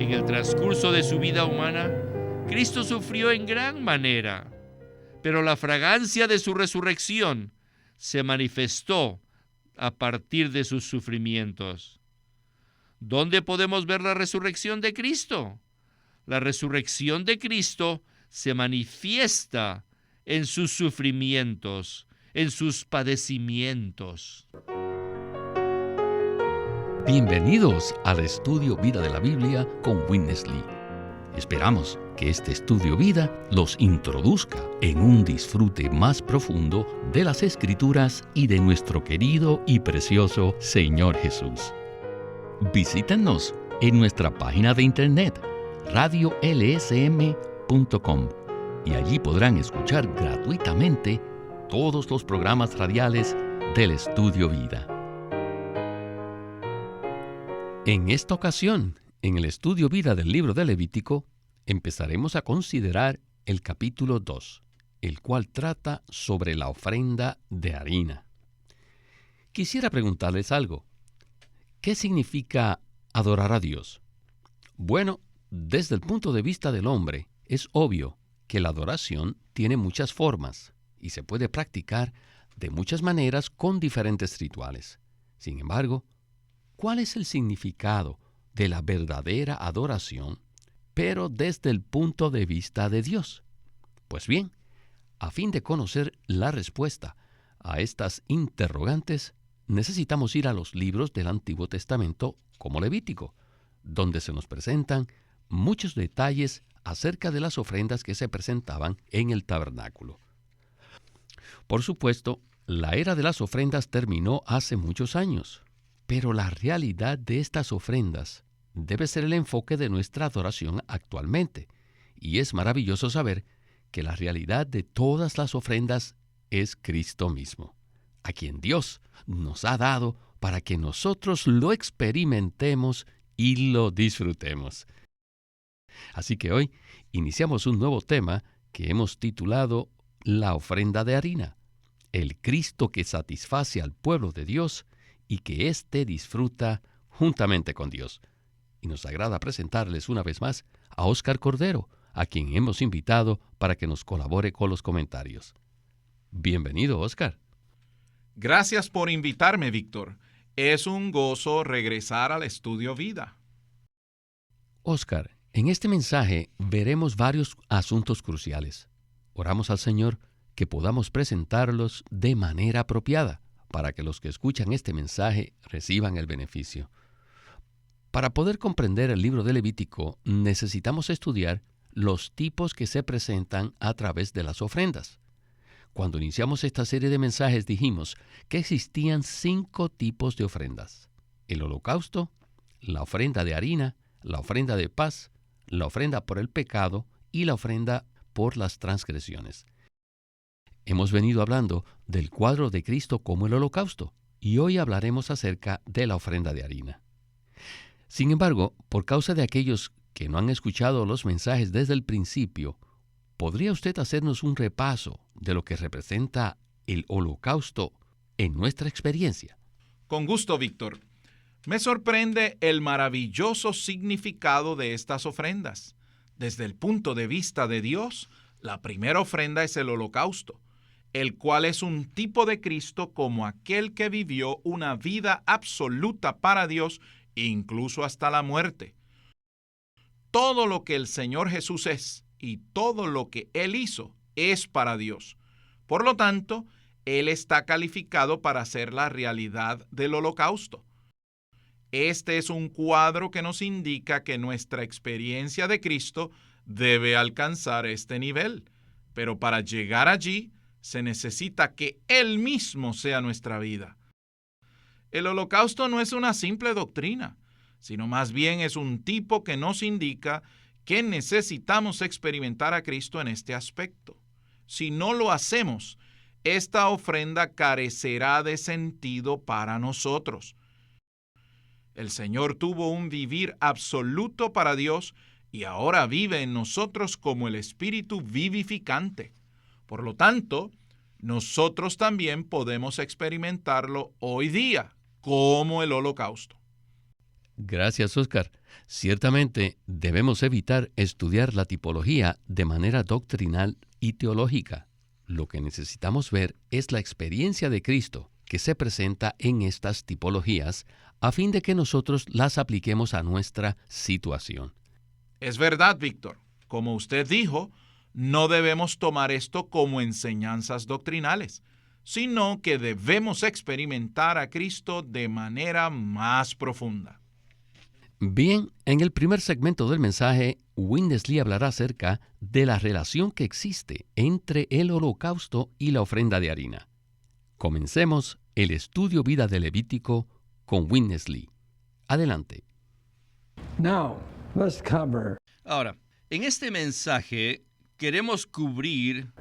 En el transcurso de su vida humana, Cristo sufrió en gran manera, pero la fragancia de su resurrección se manifestó a partir de sus sufrimientos. ¿Dónde podemos ver la resurrección de Cristo? La resurrección de Cristo se manifiesta en sus sufrimientos, en sus padecimientos. Bienvenidos al Estudio Vida de la Biblia con Witness Lee. Esperamos que este Estudio Vida los introduzca en un disfrute más profundo de las Escrituras y de nuestro querido y precioso Señor Jesús. Visítenos en nuestra página de internet radiolsm.com y allí podrán escuchar gratuitamente todos los programas radiales del Estudio Vida. En esta ocasión, en el Estudio Vida del libro de Levítico, empezaremos a considerar el capítulo 2, el cual trata sobre la ofrenda de harina. Quisiera preguntarles algo. ¿Qué significa adorar a Dios? Bueno, desde el punto de vista del hombre, es obvio que la adoración tiene muchas formas y se puede practicar de muchas maneras con diferentes rituales. Sin embargo, ¿cuál es el significado de la verdadera adoración, pero desde el punto de vista de Dios? Pues bien, a fin de conocer la respuesta a estas interrogantes, necesitamos ir a los libros del Antiguo Testamento como Levítico, donde se nos presentan muchos detalles acerca de las ofrendas que se presentaban en el tabernáculo. Por supuesto, la era de las ofrendas terminó hace muchos años. Pero la realidad de estas ofrendas debe ser el enfoque de nuestra adoración actualmente. Y es maravilloso saber que la realidad de todas las ofrendas es Cristo mismo, a quien Dios nos ha dado para que nosotros lo experimentemos y lo disfrutemos. Así que hoy iniciamos un nuevo tema que hemos titulado La ofrenda de harina, el Cristo que satisface al pueblo de Dios y que éste disfruta juntamente con Dios. Y nos agrada presentarles una vez más a Óscar Cordero, a quien hemos invitado para que nos colabore con los comentarios. Bienvenido, Óscar. Gracias por invitarme, Víctor. Es un gozo regresar al Estudio Vida. Óscar, en este mensaje veremos varios asuntos cruciales. Oramos al Señor que podamos presentarlos de manera apropiada, para que los que escuchan este mensaje reciban el beneficio. Para poder comprender el libro de Levítico, necesitamos estudiar los tipos que se presentan a través de las ofrendas. Cuando iniciamos esta serie de mensajes dijimos que existían 5 tipos de ofrendas: el holocausto, la ofrenda de harina, la ofrenda de paz, la ofrenda por el pecado y la ofrenda por las transgresiones. Hemos venido hablando del cuadro de Cristo como el holocausto, y hoy hablaremos acerca de la ofrenda de harina. Sin embargo, por causa de aquellos que no han escuchado los mensajes desde el principio, ¿podría usted hacernos un repaso de lo que representa el holocausto en nuestra experiencia? Con gusto, Víctor. Me sorprende el maravilloso significado de estas ofrendas. Desde el punto de vista de Dios, la primera ofrenda es el holocausto, el cual es un tipo de Cristo como aquel que vivió una vida absoluta para Dios, incluso hasta la muerte. Todo lo que el Señor Jesús es y todo lo que Él hizo es para Dios. Por lo tanto, Él está calificado para ser la realidad del holocausto. Este es un cuadro que nos indica que nuestra experiencia de Cristo debe alcanzar este nivel, pero para llegar allí, se necesita que Él mismo sea nuestra vida. El holocausto no es una simple doctrina, sino más bien es un tipo que nos indica que necesitamos experimentar a Cristo en este aspecto. Si no lo hacemos, esta ofrenda carecerá de sentido para nosotros. El Señor tuvo un vivir absoluto para Dios y ahora vive en nosotros como el Espíritu vivificante. Por lo tanto, nosotros también podemos experimentarlo hoy día como el holocausto. Gracias, Óscar. Ciertamente debemos evitar estudiar la tipología de manera doctrinal y teológica. Lo que necesitamos ver es la experiencia de Cristo que se presenta en estas tipologías a fin de que nosotros las apliquemos a nuestra situación. Es verdad, Víctor. Como usted dijo, no debemos tomar esto como enseñanzas doctrinales, sino que debemos experimentar a Cristo de manera más profunda. Bien, en el primer segmento del mensaje, Winnesley hablará acerca de la relación que existe entre el holocausto y la ofrenda de harina. Comencemos el estudio vida de Levítico con Winnesley. Adelante. Ahora, en este mensaje queremos cubrir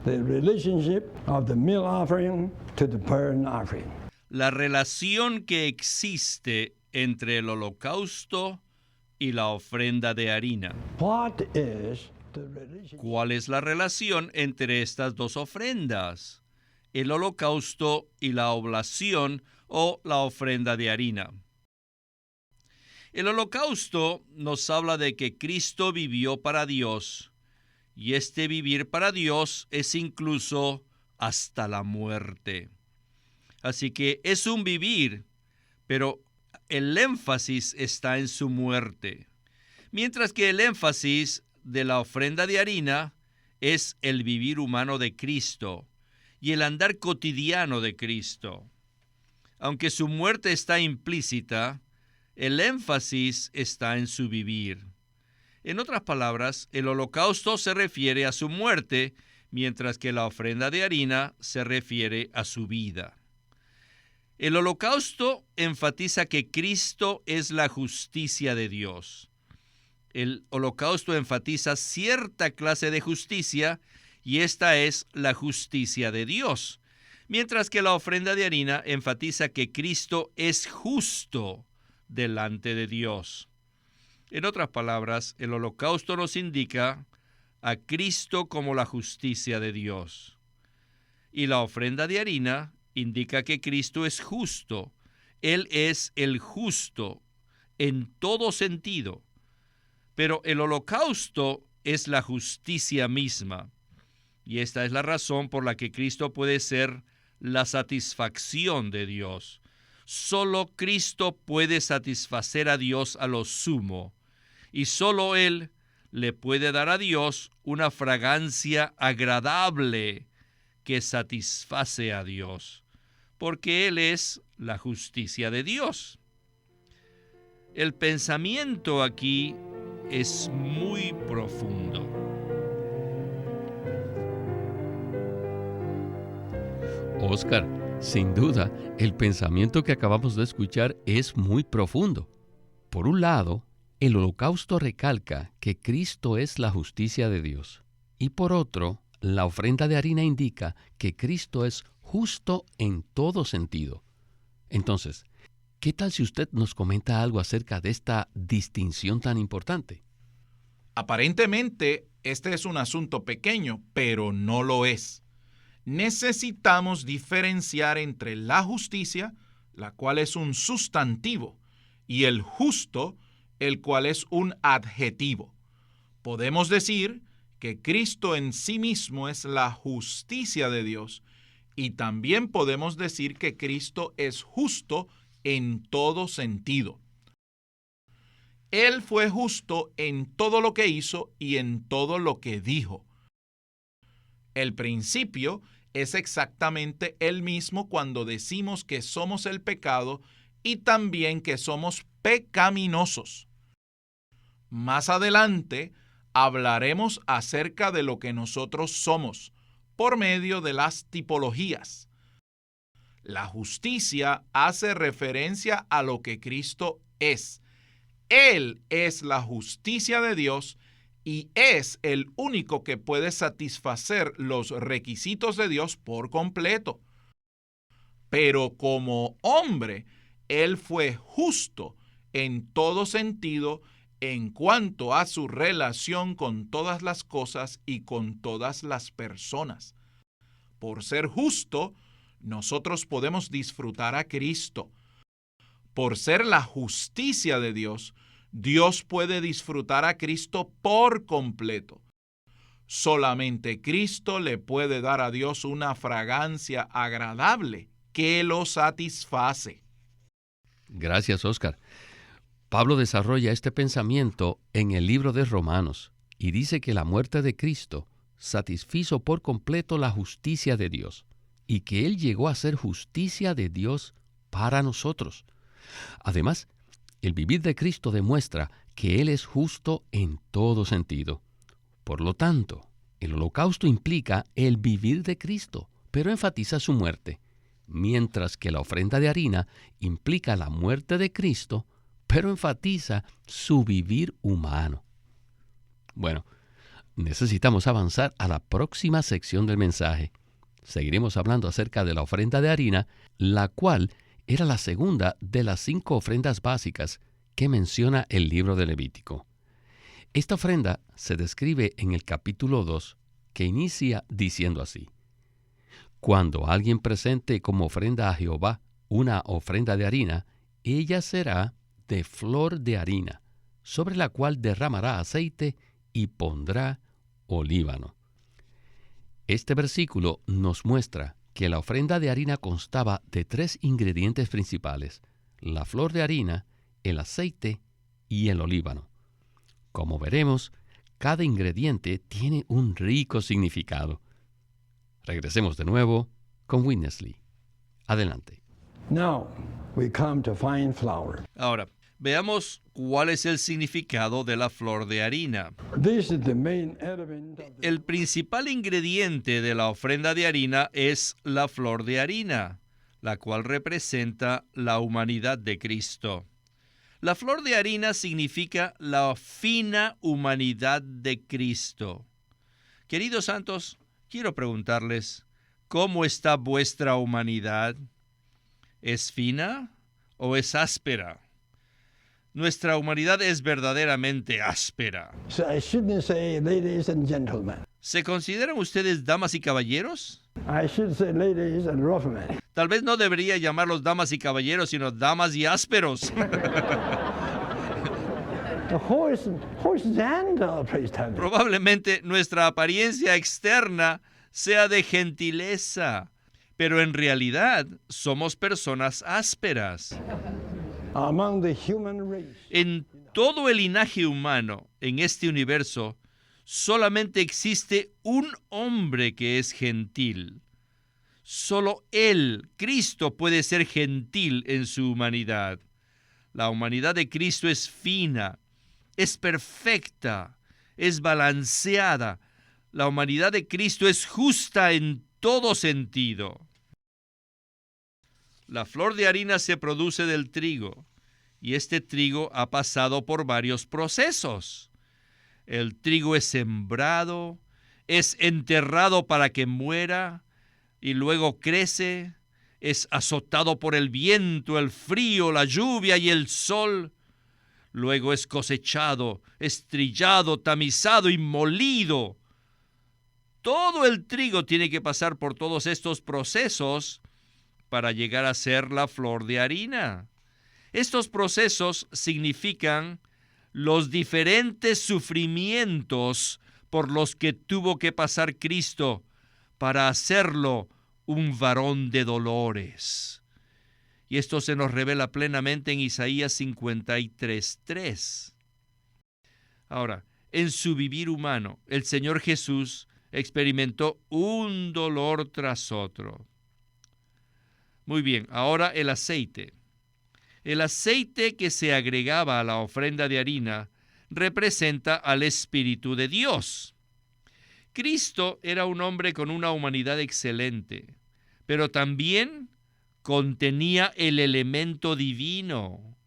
la relación que existe entre el holocausto y la ofrenda de harina. ¿Cuál es la relación entre estas dos ofrendas? El holocausto y la oblación o la ofrenda de harina. El holocausto nos habla de que Cristo vivió para Dios, y este vivir para Dios es incluso hasta la muerte. Así que es un vivir, pero el énfasis está en su muerte, mientras que el énfasis de la ofrenda de harina es el vivir humano de Cristo y el andar cotidiano de Cristo. Aunque su muerte está implícita, el énfasis está en su vivir. En otras palabras, el holocausto se refiere a su muerte, mientras que la ofrenda de harina se refiere a su vida. El holocausto enfatiza que Cristo es la justicia de Dios. El holocausto enfatiza cierta clase de justicia, y esta es la justicia de Dios, mientras que la ofrenda de harina enfatiza que Cristo es justo delante de Dios. En otras palabras, el holocausto nos indica a Cristo como la justicia de Dios, y la ofrenda de harina indica que Cristo es justo. Él es el justo en todo sentido, pero el holocausto es la justicia misma. Y esta es la razón por la que Cristo puede ser la satisfacción de Dios. Solo Cristo puede satisfacer a Dios a lo sumo, y solo Él le puede dar a Dios una fragancia agradable que satisface a Dios, porque Él es la justicia de Dios. El pensamiento aquí es muy profundo. Oscar, sin duda, el pensamiento que acabamos de escuchar es muy profundo. Por un lado, el holocausto recalca que Cristo es la justicia de Dios. Y por otro, la ofrenda de harina indica que Cristo es justo en todo sentido. Entonces, ¿qué tal si usted nos comenta algo acerca de esta distinción tan importante? Aparentemente, este es un asunto pequeño, pero no lo es. Necesitamos diferenciar entre la justicia, la cual es un sustantivo, y el justo, el cual es un adjetivo. Podemos decir que Cristo en sí mismo es la justicia de Dios, y también podemos decir que Cristo es justo en todo sentido. Él fue justo en todo lo que hizo y en todo lo que dijo. El principio es exactamente el mismo cuando decimos que somos el pecado y también que somos pecaminosos. Más adelante hablaremos acerca de lo que nosotros somos por medio de las tipologías. La justicia hace referencia a lo que Cristo es. Él es la justicia de Dios y es el único que puede satisfacer los requisitos de Dios por completo. Pero como hombre, Él fue justo en todo sentido en cuanto a su relación con todas las cosas y con todas las personas. Por ser justo, nosotros podemos disfrutar a Cristo. Por ser la justicia de Dios, Dios puede disfrutar a Cristo por completo. Solamente Cristo le puede dar a Dios una fragancia agradable que lo satisface. Gracias, Oscar. Pablo desarrolla este pensamiento en el libro de Romanos y dice que la muerte de Cristo satisfizo por completo la justicia de Dios y que Él llegó a ser justicia de Dios para nosotros. Además, el vivir de Cristo demuestra que Él es justo en todo sentido. Por lo tanto, el holocausto implica el vivir de Cristo, pero enfatiza su muerte, mientras que la ofrenda de harina implica la muerte de Cristo, pero enfatiza su vivir humano. Bueno, necesitamos avanzar a la próxima sección del mensaje. Seguiremos hablando acerca de la ofrenda de harina, la cual era la segunda de las 5 ofrendas básicas que menciona el libro de Levítico. Esta ofrenda se describe en el capítulo 2, que inicia diciendo así: Cuando alguien presente como ofrenda a Jehová una ofrenda de harina, ella será de flor de harina, sobre la cual derramará aceite y pondrá olíbano. Este versículo nos muestra que la ofrenda de harina constaba de 3 ingredientes principales: la flor de harina, el aceite y el olíbano. Como veremos, cada ingrediente tiene un rico significado. Regresemos de nuevo con Witness Lee. Adelante. Now we come to fine flour. Ahora, veamos cuál es el significado de la flor de harina. This is the main element of the... El principal ingrediente de la ofrenda de harina es la flor de harina, la cual representa la humanidad de Cristo. La flor de harina significa la fina humanidad de Cristo. Queridos santos, quiero preguntarles, ¿cómo está vuestra humanidad? ¿Es fina o es áspera? Nuestra humanidad es verdaderamente áspera. So I shouldn't say ladies and gentlemen. ¿Se consideran ustedes damas y caballeros? I should say ladies and rough men. Tal vez no debería llamarlos damas y caballeros, sino damas y ásperos. The horse and praise time. Probablemente nuestra apariencia externa sea de gentileza, pero en realidad somos personas ásperas. Among the human race. En todo el linaje humano, en este universo, solamente existe un hombre que es gentil. Solo Él, Cristo, puede ser gentil en su humanidad. La humanidad de Cristo es fina, es perfecta, es balanceada. La humanidad de Cristo es justa en todo sentido. La flor de harina se produce del trigo, y este trigo ha pasado por varios procesos. El trigo es sembrado, es enterrado para que muera, y luego crece, es azotado por el viento, el frío, la lluvia y el sol. Luego es cosechado, estrillado, tamizado y molido. Todo el trigo tiene que pasar por todos estos procesos para llegar a ser la flor de harina. Estos procesos significan los diferentes sufrimientos por los que tuvo que pasar Cristo para hacerlo un varón de dolores. Y esto se nos revela plenamente en Isaías 53:3. Ahora, en su vivir humano, el Señor Jesús experimentó un dolor tras otro. Muy bien, ahora el aceite. El aceite que se agregaba a la ofrenda de harina representa al Espíritu de Dios. Cristo era un hombre con una humanidad excelente, pero también contenía el elemento divino.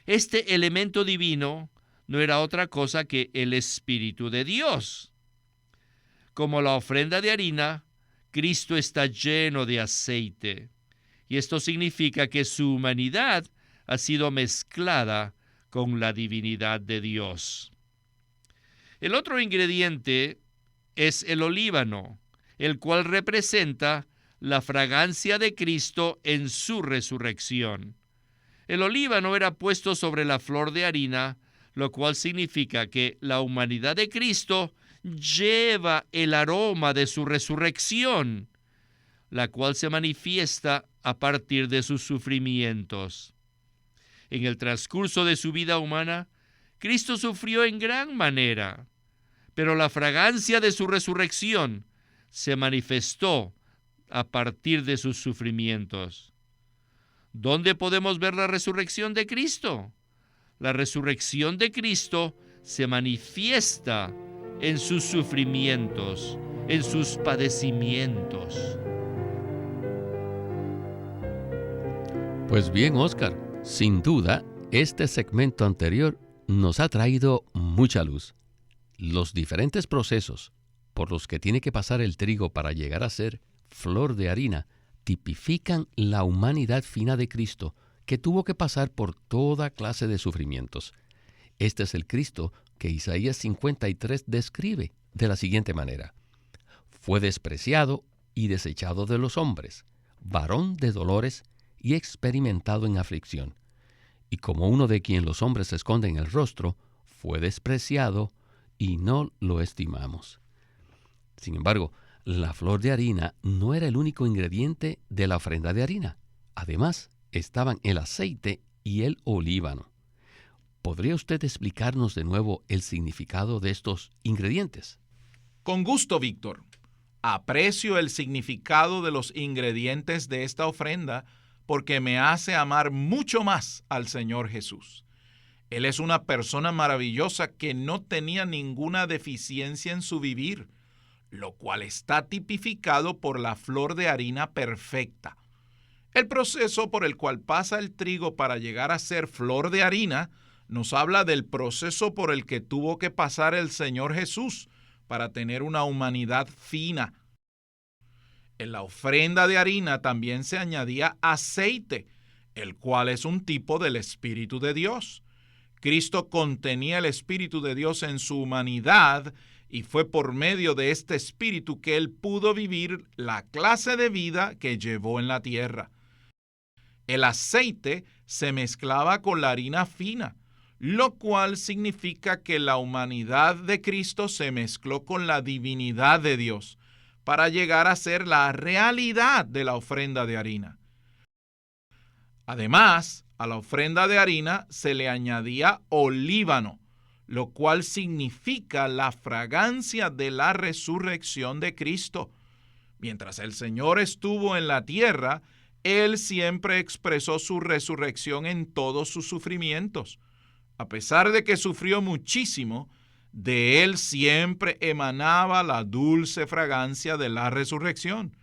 Este elemento divino no era otra cosa que el Espíritu de Dios. Como la ofrenda de harina, Cristo está lleno de aceite, y esto significa que su humanidad ha sido mezclada con la divinidad de Dios. El otro ingrediente es el olíbano, el cual representa la fragancia de Cristo en su resurrección. El olíbano era puesto sobre la flor de harina lo cual significa que la humanidad de Cristo lleva el aroma de su resurrección, la cual se manifiesta a partir de sus sufrimientos. En el transcurso de su vida humana, Cristo sufrió en gran manera, pero la fragancia de su resurrección se manifestó a partir de sus sufrimientos. ¿Dónde podemos ver la resurrección de Cristo? La resurrección de Cristo se manifiesta en sus sufrimientos, en sus padecimientos. Pues bien, Oscar, sin duda, este segmento anterior nos ha traído mucha luz. Los diferentes procesos por los que tiene que pasar el trigo para llegar a ser flor de harina tipifican la humanidad fina de Cristo, que tuvo que pasar por toda clase de sufrimientos. Este es el Cristo que Isaías 53 describe de la siguiente manera: fue despreciado y desechado de los hombres, varón de dolores y experimentado en aflicción. Y como uno de quien los hombres esconden el rostro, fue despreciado y no lo estimamos. Sin embargo, la flor de harina no era el único ingrediente de la ofrenda de harina. Además, estaban el aceite y el olíbano. ¿Podría usted explicarnos de nuevo el significado de estos ingredientes? Con gusto, Víctor. Aprecio el significado de los ingredientes de esta ofrenda porque me hace amar mucho más al Señor Jesús. Él es una persona maravillosa que no tenía ninguna deficiencia en su vivir, lo cual está tipificado por la flor de harina perfecta. El proceso por el cual pasa el trigo para llegar a ser flor de harina nos habla del proceso por el que tuvo que pasar el Señor Jesús para tener una humanidad fina. En la ofrenda de harina también se añadía aceite, el cual es un tipo del Espíritu de Dios. Cristo contenía el Espíritu de Dios en su humanidad y fue por medio de este Espíritu que Él pudo vivir la clase de vida que llevó en la tierra. El aceite se mezclaba con la harina fina, lo cual significa que la humanidad de Cristo se mezcló con la divinidad de Dios para llegar a ser la realidad de la ofrenda de harina. Además, a la ofrenda de harina se le añadía olíbano, lo cual significa la fragancia de la resurrección de Cristo. Mientras el Señor estuvo en la tierra, Él siempre expresó su resurrección en todos sus sufrimientos. A pesar de que sufrió muchísimo, de Él siempre emanaba la dulce fragancia de la resurrección.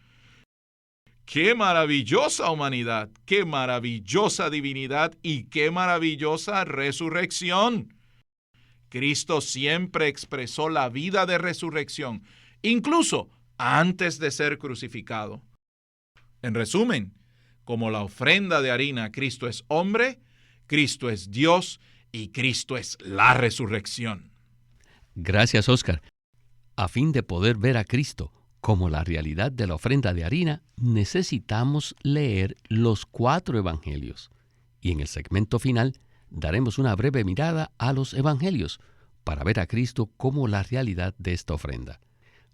¡Qué maravillosa humanidad! ¡Qué maravillosa divinidad! ¡Y qué maravillosa resurrección! Cristo siempre expresó la vida de resurrección, incluso antes de ser crucificado. En resumen, como la ofrenda de harina, Cristo es hombre, Cristo es Dios y Cristo es la resurrección. Gracias, Oscar. A fin de poder ver a Cristo como la realidad de la ofrenda de harina, necesitamos leer los 4 evangelios. Y en el segmento final daremos una breve mirada a los evangelios para ver a Cristo como la realidad de esta ofrenda.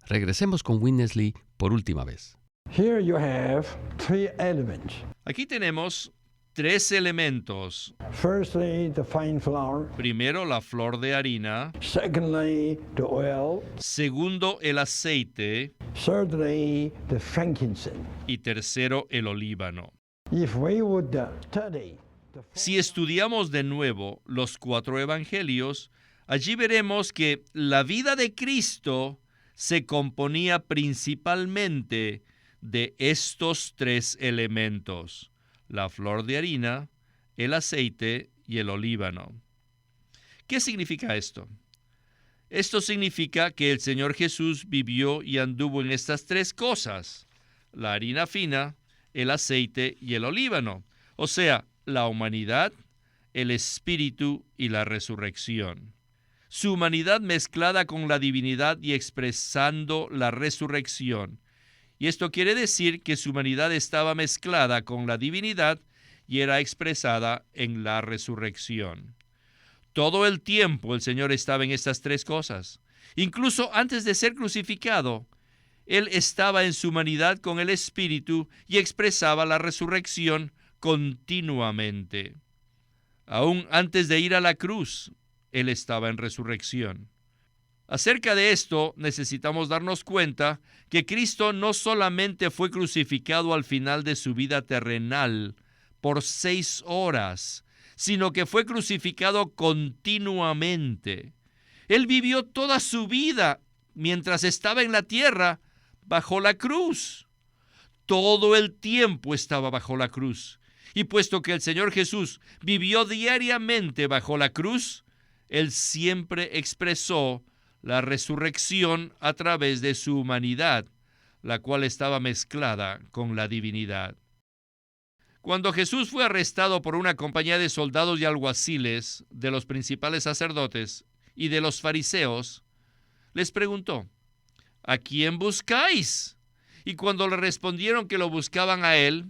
Regresemos con Witness Lee por última vez. Here you have 3 elements. Aquí tenemos 3 elementos. Firstly, the fine flour. Primero, la flor de harina. Secondly, the oil. Segundo, el aceite. Thirdly, the frankincense. Y tercero, el olíbano. If we would study the Si estudiamos de nuevo los 4 evangelios, allí veremos que la vida de Cristo se componía principalmente de estos 3 elementos: la flor de harina, el aceite y el olíbano. ¿Qué significa esto? Esto significa que el Señor Jesús vivió y anduvo en estas 3 cosas: la harina fina, el aceite y el olíbano. O sea, la humanidad, el espíritu y la resurrección. Su humanidad mezclada con la divinidad y expresando la resurrección. Y esto quiere decir que su humanidad estaba mezclada con la divinidad y era expresada en la resurrección. Todo el tiempo el Señor estaba en estas tres cosas. Incluso antes de ser crucificado, Él estaba en su humanidad con el Espíritu y expresaba la resurrección continuamente. Aún antes de ir a la cruz, Él estaba en resurrección. Acerca de esto, necesitamos darnos cuenta que Cristo no solamente fue crucificado al final de su vida terrenal por 6 horas, sino que fue crucificado continuamente. Él vivió toda su vida mientras estaba en la tierra bajo la cruz. Todo el tiempo estaba bajo la cruz. Y puesto que el Señor Jesús vivió diariamente bajo la cruz, Él siempre expresó la resurrección a través de su humanidad, la cual estaba mezclada con la divinidad. Cuando Jesús fue arrestado por una compañía de soldados y alguaciles, de los principales sacerdotes y de los fariseos, les preguntó: ¿a quién buscáis? Y cuando le respondieron que lo buscaban a él,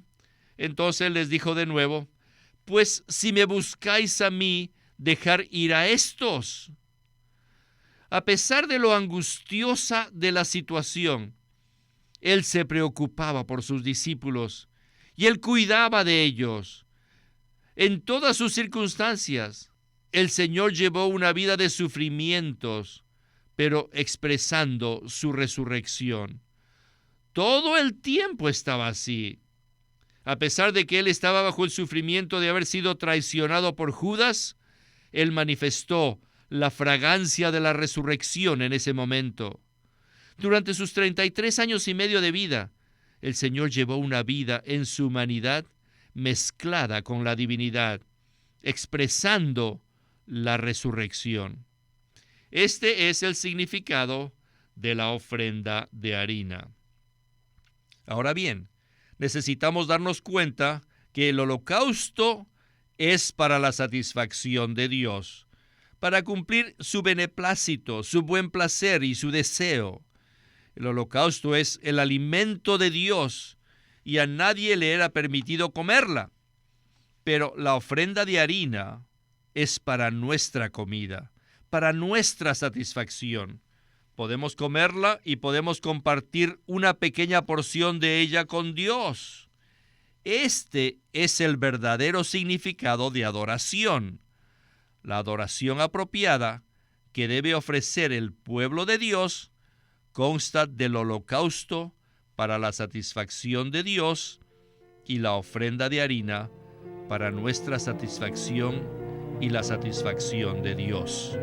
entonces les dijo de nuevo: pues si me buscáis a mí, dejar ir a estos. A pesar de lo angustiosa de la situación, Él se preocupaba por sus discípulos y Él cuidaba de ellos. En todas sus circunstancias, el Señor llevó una vida de sufrimientos, pero expresando su resurrección. Todo el tiempo estaba así. A pesar de que Él estaba bajo el sufrimiento de haber sido traicionado por Judas, Él manifestó la fragancia de la resurrección en ese momento. Durante sus 33 años y medio de vida, el Señor llevó una vida en su humanidad mezclada con la divinidad, expresando la resurrección. Este es el significado de la ofrenda de harina. Ahora bien, necesitamos darnos cuenta que el holocausto es para la satisfacción de Dios, para cumplir su beneplácito, su buen placer y su deseo. El holocausto es el alimento de Dios y a nadie le era permitido comerla. Pero la ofrenda de harina es para nuestra comida, para nuestra satisfacción. Podemos comerla y podemos compartir una pequeña porción de ella con Dios. Este es el verdadero significado de adoración. La adoración apropiada que debe ofrecer el pueblo de Dios consta del holocausto para la satisfacción de Dios y la ofrenda de harina para nuestra satisfacción y la satisfacción de Dios.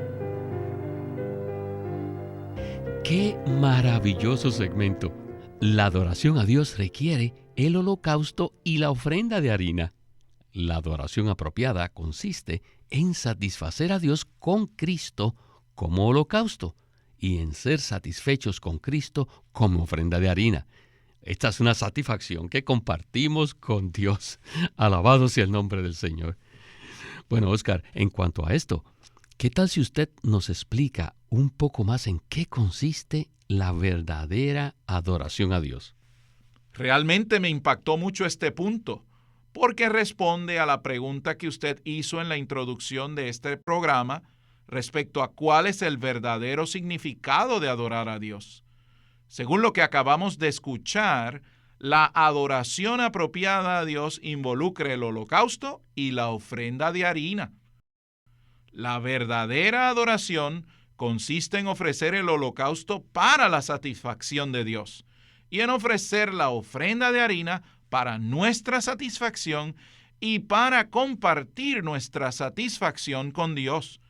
¡Qué maravilloso segmento! La adoración a Dios requiere el holocausto y la ofrenda de harina. La adoración apropiada consiste en satisfacer a Dios con Cristo como holocausto y en ser satisfechos con Cristo como ofrenda de harina. Esta es una satisfacción que compartimos con Dios. Alabado sea el nombre del Señor. Bueno, Oscar, en cuanto a esto, ¿qué tal si usted nos explica un poco más en qué consiste la verdadera adoración a Dios? Realmente me impactó mucho este punto, porque responde a la pregunta que usted hizo en la introducción de este programa respecto a cuál es el verdadero significado de adorar a Dios. Según lo que acabamos de escuchar, la adoración apropiada a Dios involucra el holocausto y la ofrenda de harina. La verdadera adoración consiste en ofrecer el holocausto para la satisfacción de Dios y en ofrecer la ofrenda de harina para nuestra satisfacción y para compartir nuestra satisfacción con Dios.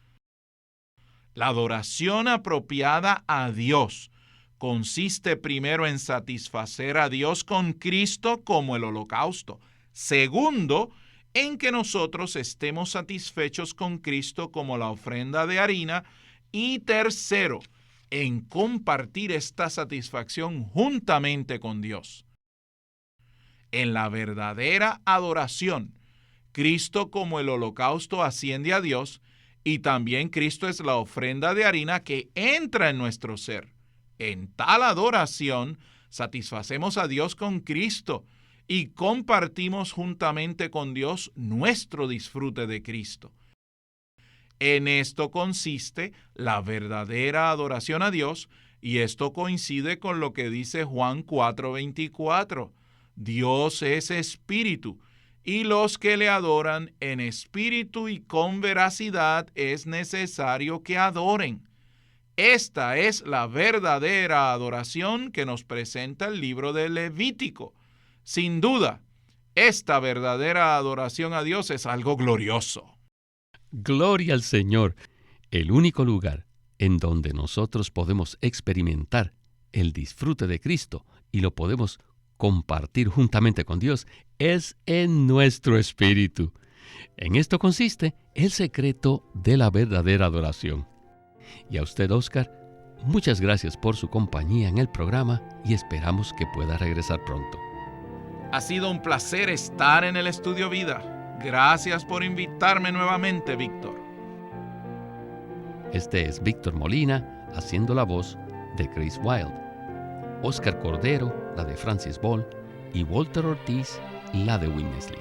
La adoración apropiada a Dios consiste primero en satisfacer a Dios con Cristo como el holocausto. Segundo, en que nosotros estemos satisfechos con Cristo como la ofrenda de harina. Y tercero, en compartir esta satisfacción juntamente con Dios. En la verdadera adoración, Cristo como el holocausto asciende a Dios y también Cristo es la ofrenda de harina que entra en nuestro ser. En tal adoración, satisfacemos a Dios con Cristo y compartimos juntamente con Dios nuestro disfrute de Cristo. En esto consiste la verdadera adoración a Dios, y esto coincide con lo que dice Juan 4:24. Dios es espíritu, y los que le adoran en espíritu y con veracidad es necesario que adoren. Esta es la verdadera adoración que nos presenta el libro de Levítico. Sin duda, esta verdadera adoración a Dios es algo glorioso. Gloria al Señor, el único lugar en donde nosotros podemos experimentar el disfrute de Cristo y lo podemos compartir juntamente con Dios es en nuestro espíritu. En esto consiste el secreto de la verdadera adoración. Y a usted, Oscar, muchas gracias por su compañía en el programa y esperamos que pueda regresar pronto. Ha sido un placer estar en el Estudio Vida. Gracias por invitarme nuevamente, Víctor. Este es Víctor Molina haciendo la voz de Chris Wilde, Oscar Cordero la de Francis Ball y Walter Ortiz la de Witness Lee.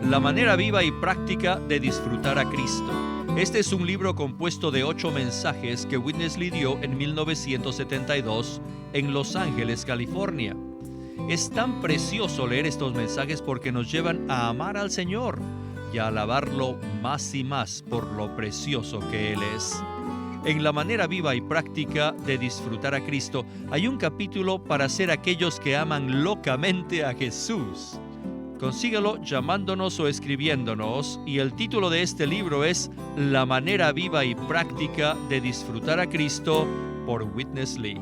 La manera viva y práctica de disfrutar a Cristo. Este es un libro compuesto de 8 mensajes que Witness Lee dio en 1972 en Los Ángeles, California. Es tan precioso leer estos mensajes porque nos llevan a amar al Señor y a alabarlo más y más por lo precioso que Él es. En la manera viva y práctica de disfrutar a Cristo hay un capítulo para ser aquellos que aman locamente a Jesús. Consíguelo llamándonos o escribiéndonos, y el título de este libro es La manera viva y práctica de disfrutar a Cristo por Witness Lee.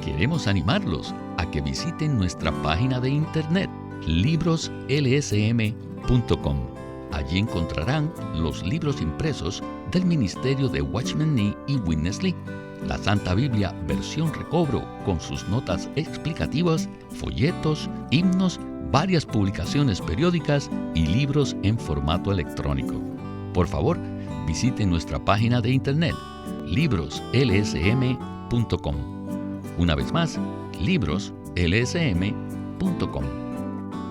Queremos animarlos a que visiten nuestra página de internet libroslsm.com. Allí encontrarán los libros impresos del ministerio de Watchman Nee y Witness Lee, la Santa Biblia versión recobro con sus notas explicativas, folletos, himnos, varias publicaciones periódicas y libros en formato electrónico. Por favor, visiten nuestra página de internet libroslsm.com. Una vez más, libroslsm.com.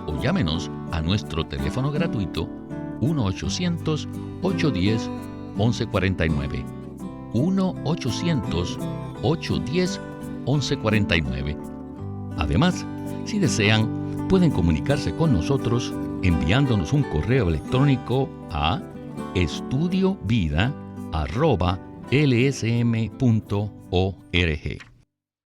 O llámenos a nuestro teléfono gratuito 1-800-810-1149. 1-800-810-1149. Además, si desean, pueden comunicarse con nosotros enviándonos un correo electrónico a estudiovida@lsm.org.